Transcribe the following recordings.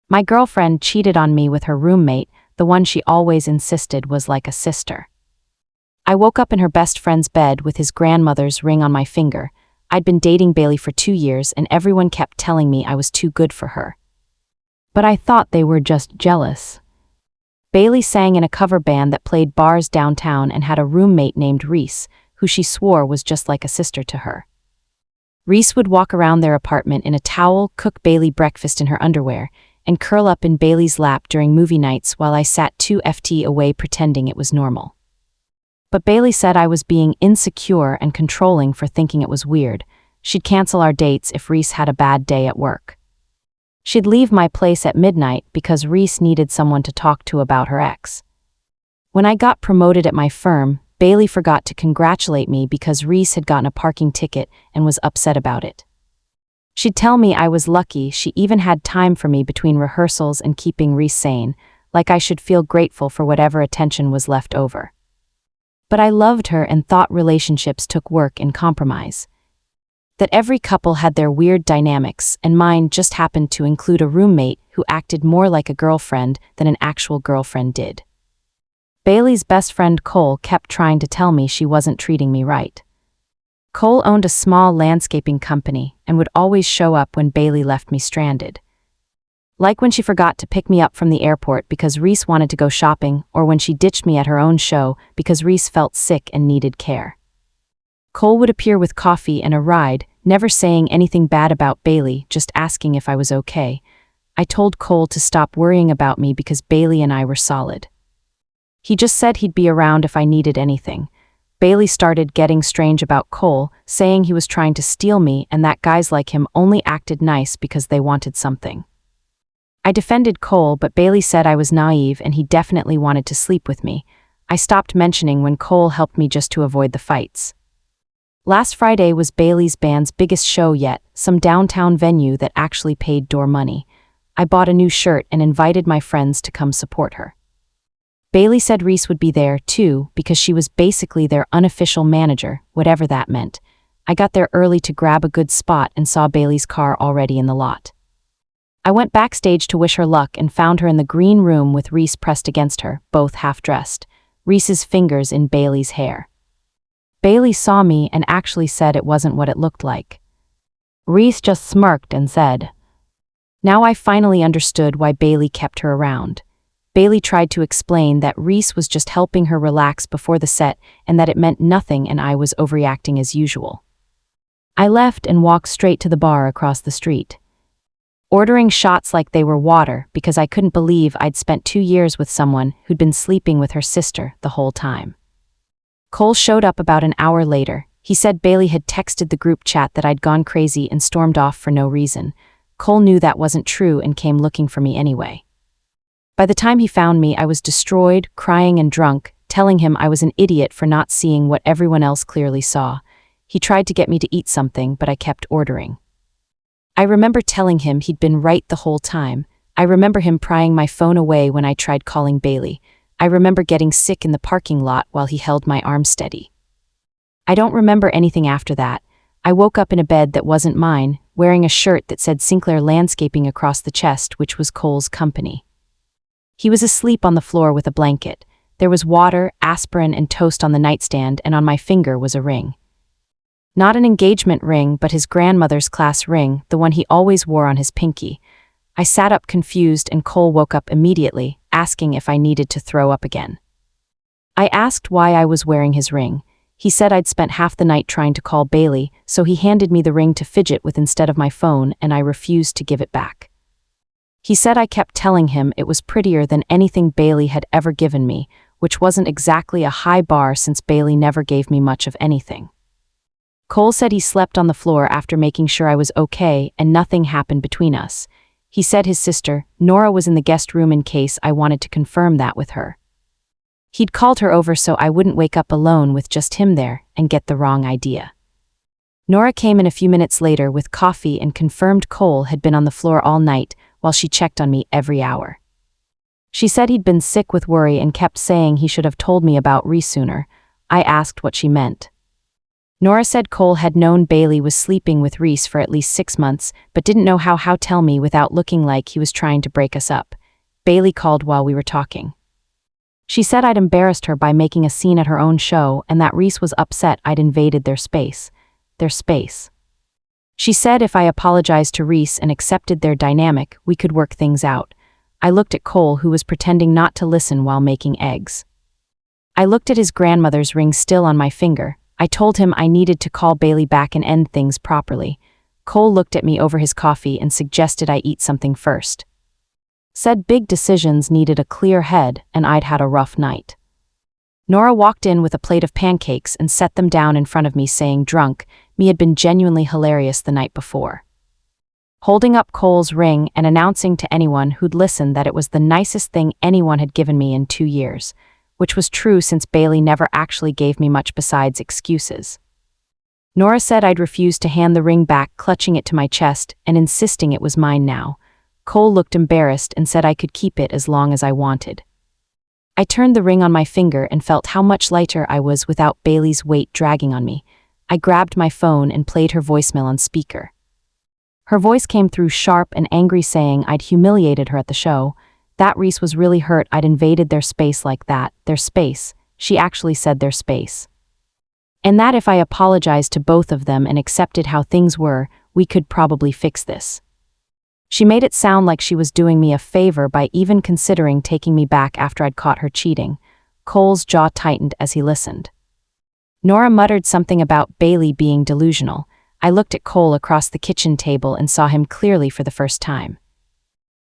My girlfriend cheated on me with her roommate, the one she always insisted was like a sister. I woke up in her best friend's bed with his grandmother's ring on my finger. I'd been dating Bailey for 2 years and everyone kept telling me I was too good for her. But I thought they were just jealous. Bailey sang in a cover band that played bars downtown and had a roommate named Reese, who she swore was just like a sister to her. Reese would walk around their apartment in a towel, cook Bailey breakfast in her underwear, and curl up in Bailey's lap during movie nights while I sat 2 feet away pretending it was normal. But Bailey said I was being insecure and controlling for thinking it was weird. She'd cancel our dates if Reese had a bad day at work. She'd leave my place at midnight because Reese needed someone to talk to about her ex. When I got promoted at my firm, Bailey forgot to congratulate me because Reese had gotten a parking ticket and was upset about it. She'd tell me I was lucky she even had time for me between rehearsals and keeping Reese sane, like I should feel grateful for whatever attention was left over. But I loved her and thought relationships took work and compromise. That every couple had their weird dynamics, and mine just happened to include a roommate who acted more like a girlfriend than an actual girlfriend did. Bailey's best friend Cole kept trying to tell me she wasn't treating me right. Cole owned a small landscaping company and would always show up when Bailey left me stranded. Like when she forgot to pick me up from the airport because Reese wanted to go shopping, or when she ditched me at her own show because Reese felt sick and needed care. Cole would appear with coffee and a ride, never saying anything bad about Bailey, just asking if I was okay. I told Cole to stop worrying about me because Bailey and I were solid. He just said he'd be around if I needed anything. Bailey started getting strange about Cole, saying he was trying to steal me and that guys like him only acted nice because they wanted something. I defended Cole, but Bailey said I was naive and he definitely wanted to sleep with me. I stopped mentioning when Cole helped me just to avoid the fights. Last Friday was Bailey's band's biggest show yet, some downtown venue that actually paid door money. I bought a new shirt and invited my friends to come support her. Bailey said Reese would be there, too, because she was basically their unofficial manager, whatever that meant. I got there early to grab a good spot and saw Bailey's car already in the lot. I went backstage to wish her luck and found her in the green room with Reese pressed against her, both half-dressed, Reese's fingers in Bailey's hair. Bailey saw me and actually said it wasn't what it looked like. Reese just smirked and said, "Now I finally understood why Bailey kept her around." Bailey tried to explain that Reese was just helping her relax before the set and that it meant nothing and I was overreacting as usual. I left and walked straight to the bar across the street, ordering shots like they were water because I couldn't believe I'd spent 2 years with someone who'd been sleeping with her sister the whole time. Cole showed up about an hour later. He said Bailey had texted the group chat that I'd gone crazy and stormed off for no reason. Cole knew that wasn't true and came looking for me anyway. By the time he found me, I was destroyed, crying and drunk, telling him I was an idiot for not seeing what everyone else clearly saw. He tried to get me to eat something, but I kept ordering. I remember telling him he'd been right the whole time. I remember him prying my phone away when I tried calling Bailey. I remember getting sick in the parking lot while he held my arm steady. I don't remember anything after that. I woke up in a bed that wasn't mine, wearing a shirt that said Sinclair Landscaping across the chest, which was Cole's company. He was asleep on the floor with a blanket. There was water, aspirin, and toast on the nightstand, and on my finger was a ring. Not an engagement ring, but his grandmother's class ring, the one he always wore on his pinky. I sat up confused and Cole woke up immediately, asking if I needed to throw up again. I asked why I was wearing his ring. He said I'd spent half the night trying to call Bailey, so he handed me the ring to fidget with instead of my phone, and I refused to give it back. He said I kept telling him it was prettier than anything Bailey had ever given me, which wasn't exactly a high bar since Bailey never gave me much of anything. Cole said he slept on the floor after making sure I was okay and nothing happened between us. He said his sister, Nora, was in the guest room in case I wanted to confirm that with her. He'd called her over so I wouldn't wake up alone with just him there and get the wrong idea. Nora came in a few minutes later with coffee and confirmed Cole had been on the floor all night while she checked on me every hour. She said he'd been sick with worry and kept saying he should have told me about Reese sooner. I asked what she meant. Nora said Cole had known Bailey was sleeping with Reese for at least 6 months, but didn't know how to tell me without looking like he was trying to break us up. Bailey called while we were talking. She said I'd embarrassed her by making a scene at her own show and that Reese was upset I'd invaded their space. Their space. She said if I apologized to Reese and accepted their dynamic, we could work things out. I looked at Cole, who was pretending not to listen while making eggs. I looked at his grandmother's ring still on my finger. I told him I needed to call Bailey back and end things properly. Cole looked at me over his coffee and suggested I eat something first. Said big decisions needed a clear head and I'd had a rough night. Nora walked in with a plate of pancakes and set them down in front of me saying drunk, me had been genuinely hilarious the night before. Holding up Cole's ring and announcing to anyone who'd listened that it was the nicest thing anyone had given me in 2 years, which was true since Bailey never actually gave me much besides excuses. Nora said I'd refused to hand the ring back, clutching it to my chest and insisting it was mine now. Cole looked embarrassed and said I could keep it as long as I wanted. I turned the ring on my finger and felt how much lighter I was without Bailey's weight dragging on me. I grabbed my phone and played her voicemail on speaker. Her voice came through sharp and angry, saying I'd humiliated her at the show, that Reese was really hurt I'd invaded their space like that, their space, she actually said their space. And that if I apologized to both of them and accepted how things were, we could probably fix this. She made it sound like she was doing me a favor by even considering taking me back after I'd caught her cheating. Cole's jaw tightened as he listened. Nora muttered something about Bailey being delusional. I looked at Cole across the kitchen table and saw him clearly for the first time.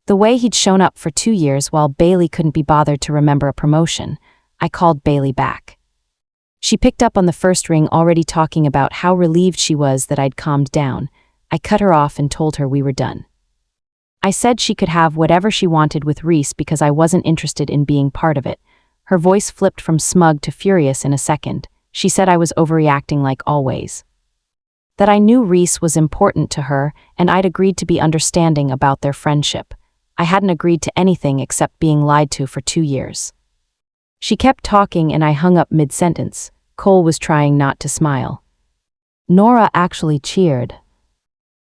The way he'd shown up for 2 years while Bailey couldn't be bothered to remember a promotion. I called Bailey back. She picked up on the first ring, already talking about how relieved she was that I'd calmed down. I cut her off and told her we were done. I said she could have whatever she wanted with Reese because I wasn't interested in being part of it. Her voice flipped from smug to furious in a second. She said I was overreacting like always. That I knew Reese was important to her and I'd agreed to be understanding about their friendship. I hadn't agreed to anything except being lied to for 2 years. She kept talking and I hung up mid-sentence. Cole was trying not to smile. Nora actually cheered.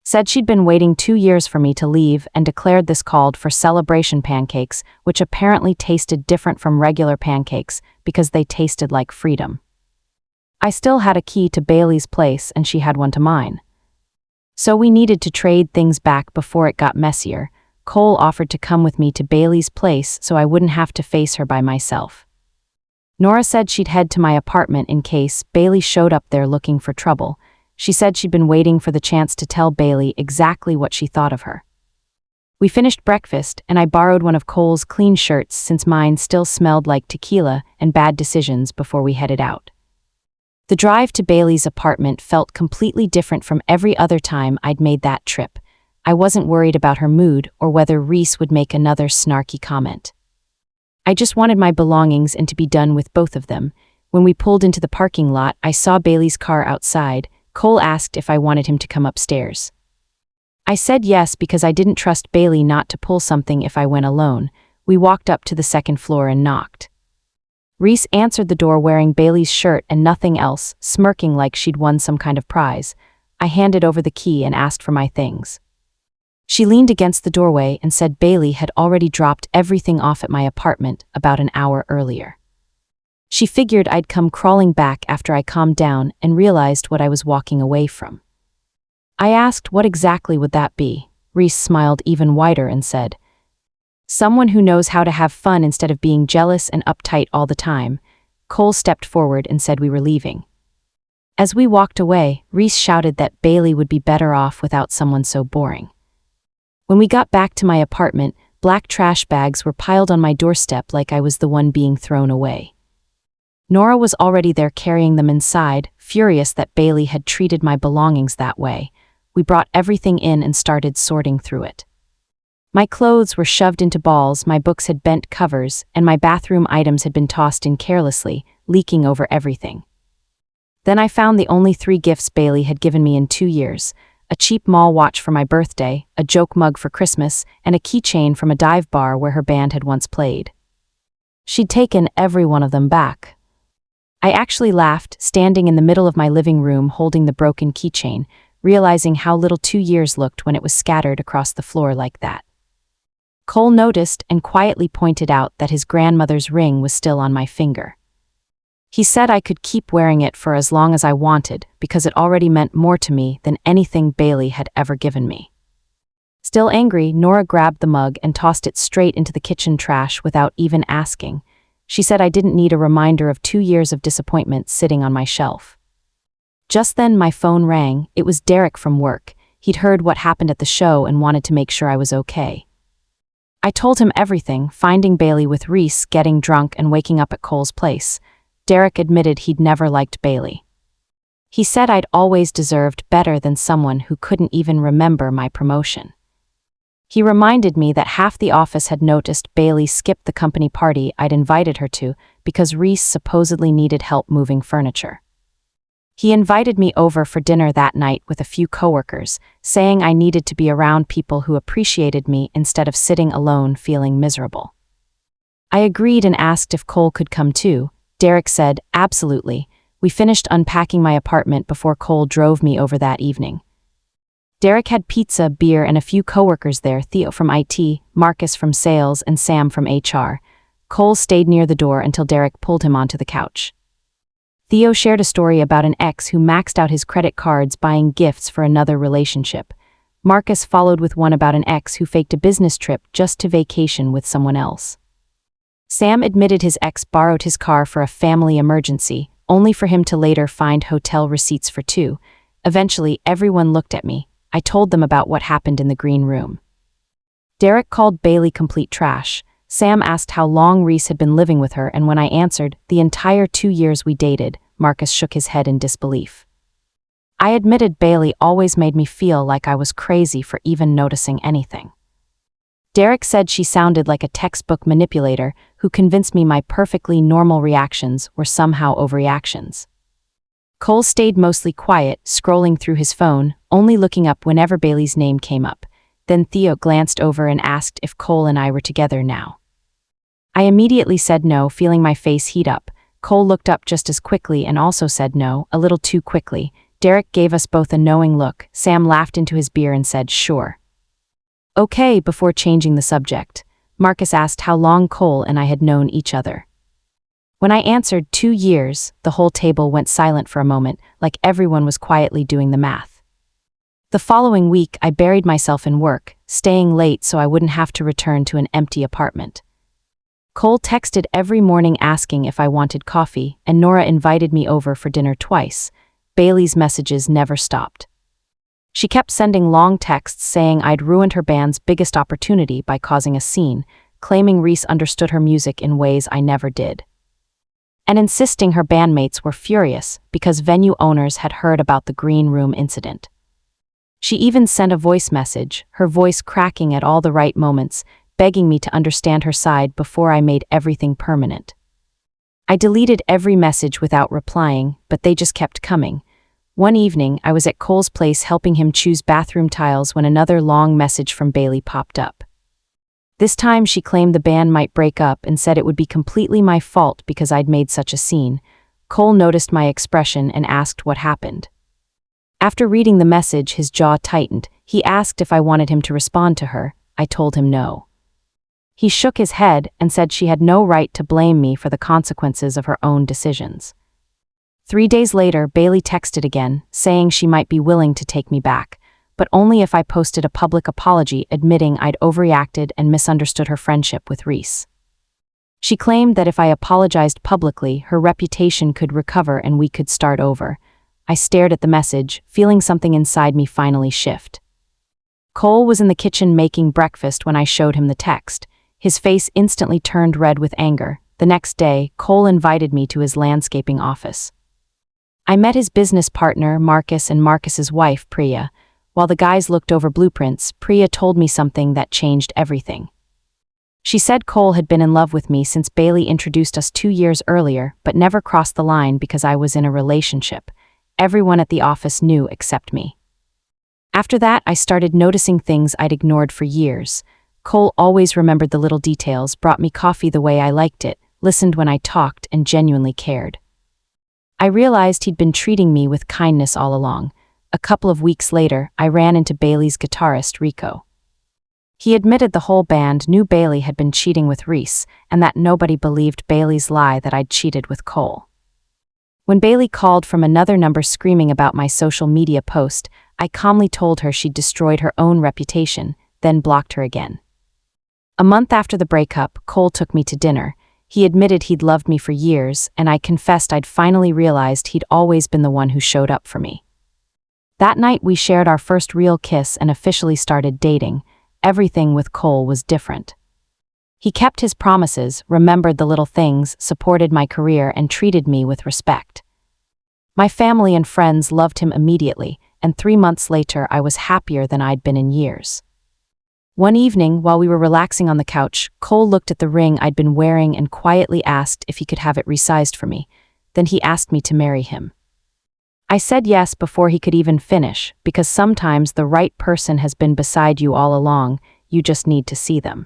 Said she'd been waiting 2 years for me to leave and declared this called for celebration pancakes, which apparently tasted different from regular pancakes because they tasted like freedom. I still had a key to Bailey's place and she had one to mine. So we needed to trade things back before it got messier. Cole offered to come with me to Bailey's place so I wouldn't have to face her by myself. Nora said she'd head to my apartment in case Bailey showed up there looking for trouble. She said she'd been waiting for the chance to tell Bailey exactly what she thought of her. We finished breakfast and I borrowed one of Cole's clean shirts since mine still smelled like tequila and bad decisions before we headed out. The drive to Bailey's apartment felt completely different from every other time I'd made that trip. I wasn't worried about her mood or whether Reese would make another snarky comment. I just wanted my belongings and to be done with both of them. When we pulled into the parking lot, I saw Bailey's car outside. Cole asked if I wanted him to come upstairs. I said yes because I didn't trust Bailey not to pull something if I went alone. We walked up to the second floor and knocked. Reese answered the door wearing Bailey's shirt and nothing else, smirking like she'd won some kind of prize. I handed over the key and asked for my things. She leaned against the doorway and said Bailey had already dropped everything off at my apartment about an hour earlier. She figured I'd come crawling back after I calmed down and realized what I was walking away from. I asked what exactly would that be. Reese smiled even wider and said, someone who knows how to have fun instead of being jealous and uptight all the time. Cole stepped forward and said we were leaving. As we walked away, Reese shouted that Bailey would be better off without someone so boring. When we got back to my apartment, black trash bags were piled on my doorstep like I was the one being thrown away. Nora was already there carrying them inside, furious that Bailey had treated my belongings that way. We brought everything in and started sorting through it. My clothes were shoved into balls, my books had bent covers, and my bathroom items had been tossed in carelessly, leaking over everything. Then I found the only 3 gifts Bailey had given me in 2 years: a cheap mall watch for my birthday, a joke mug for Christmas, and a keychain from a dive bar where her band had once played. She'd taken every one of them back. I actually laughed, standing in the middle of my living room holding the broken keychain, realizing how little 2 years looked when it was scattered across the floor like that. Cole noticed and quietly pointed out that his grandmother's ring was still on my finger. He said I could keep wearing it for as long as I wanted because it already meant more to me than anything Bailey had ever given me. Still angry, Nora grabbed the mug and tossed it straight into the kitchen trash without even asking. She said I didn't need a reminder of 2 years of disappointment sitting on my shelf. Just then my phone rang. It was Derek from work. He'd heard what happened at the show and wanted to make sure I was okay. I told him everything, finding Bailey with Reese, getting drunk and waking up at Cole's place. Derek admitted he'd never liked Bailey. He said I'd always deserved better than someone who couldn't even remember my promotion. He reminded me that half the office had noticed Bailey skipped the company party I'd invited her to because Reese supposedly needed help moving furniture. He invited me over for dinner that night with a few coworkers, saying I needed to be around people who appreciated me instead of sitting alone feeling miserable. I agreed and asked if Cole could come too. Derek said, absolutely. We finished unpacking my apartment before Cole drove me over that evening. Derek had pizza, beer, and a few coworkers there, Theo from IT, Marcus from sales, and Sam from HR. Cole stayed near the door until Derek pulled him onto the couch. Theo shared a story about an ex who maxed out his credit cards buying gifts for another relationship. Marcus followed with one about an ex who faked a business trip just to vacation with someone else. Sam admitted his ex borrowed his car for a family emergency, only for him to later find hotel receipts for two. Eventually, everyone looked at me. I told them about what happened in the green room. Derek called Bailey complete trash. Sam asked how long Reese had been living with her, and when I answered, the entire 2 years we dated, Marcus shook his head in disbelief. I admitted Bailey always made me feel like I was crazy for even noticing anything. Derek said she sounded like a textbook manipulator who convinced me my perfectly normal reactions were somehow overreactions. Cole stayed mostly quiet, scrolling through his phone, only looking up whenever Bailey's name came up. Then Theo glanced over and asked if Cole and I were together now. I immediately said no, feeling my face heat up. Cole looked up just as quickly and also said no, a little too quickly. Derek gave us both a knowing look. Sam laughed into his beer and said, sure. Okay, before changing the subject. Marcus asked how long Cole and I had known each other. When I answered 2 years, the whole table went silent for a moment, like everyone was quietly doing the math. The following week, I buried myself in work, staying late so I wouldn't have to return to an empty apartment. Cole texted every morning asking if I wanted coffee, and Nora invited me over for dinner twice. Bailey's messages never stopped. She kept sending long texts saying I'd ruined her band's biggest opportunity by causing a scene, claiming Reese understood her music in ways I never did, and insisting her bandmates were furious because venue owners had heard about the green room incident. She even sent a voice message, her voice cracking at all the right moments, begging me to understand her side before I made everything permanent. I deleted every message without replying, but they just kept coming. One evening, I was at Cole's place helping him choose bathroom tiles when another long message from Bailey popped up. This time she claimed the band might break up and said it would be completely my fault because I'd made such a scene. Cole noticed my expression and asked what happened. After reading the message, his jaw tightened. He asked if I wanted him to respond to her. I told him no. He shook his head and said she had no right to blame me for the consequences of her own decisions. 3 days later, Bailey texted again, saying she might be willing to take me back, but only if I posted a public apology admitting I'd overreacted and misunderstood her friendship with Reese. She claimed that if I apologized publicly, her reputation could recover and we could start over. I stared at the message, feeling something inside me finally shift. Cole was in the kitchen making breakfast when I showed him the text. His face instantly turned red with anger. The next day, Cole invited me to his landscaping office. I met his business partner, Marcus, and Marcus's wife, Priya. While the guys looked over blueprints, Priya told me something that changed everything. She said Cole had been in love with me since Bailey introduced us 2 years earlier, but never crossed the line because I was in a relationship. Everyone at the office knew except me. After that, I started noticing things I'd ignored for years. Cole always remembered the little details, brought me coffee the way I liked it, listened when I talked, and genuinely cared. I realized he'd been treating me with kindness all along. A couple of weeks later, I ran into Bailey's guitarist, Rico. He admitted the whole band knew Bailey had been cheating with Reese, and that nobody believed Bailey's lie that I'd cheated with Cole. When Bailey called from another number screaming about my social media post, I calmly told her she'd destroyed her own reputation, then blocked her again. A month after the breakup, Cole took me to dinner. He admitted he'd loved me for years, and I confessed I'd finally realized he'd always been the one who showed up for me. That night we shared our first real kiss and officially started dating. Everything with Cole was different. He kept his promises, remembered the little things, supported my career, and treated me with respect. My family and friends loved him immediately, and 3 months later I was happier than I'd been in years. One evening, while we were relaxing on the couch, Cole looked at the ring I'd been wearing and quietly asked if he could have it resized for me. Then he asked me to marry him. I said yes before he could even finish, because sometimes the right person has been beside you all along, you just need to see them.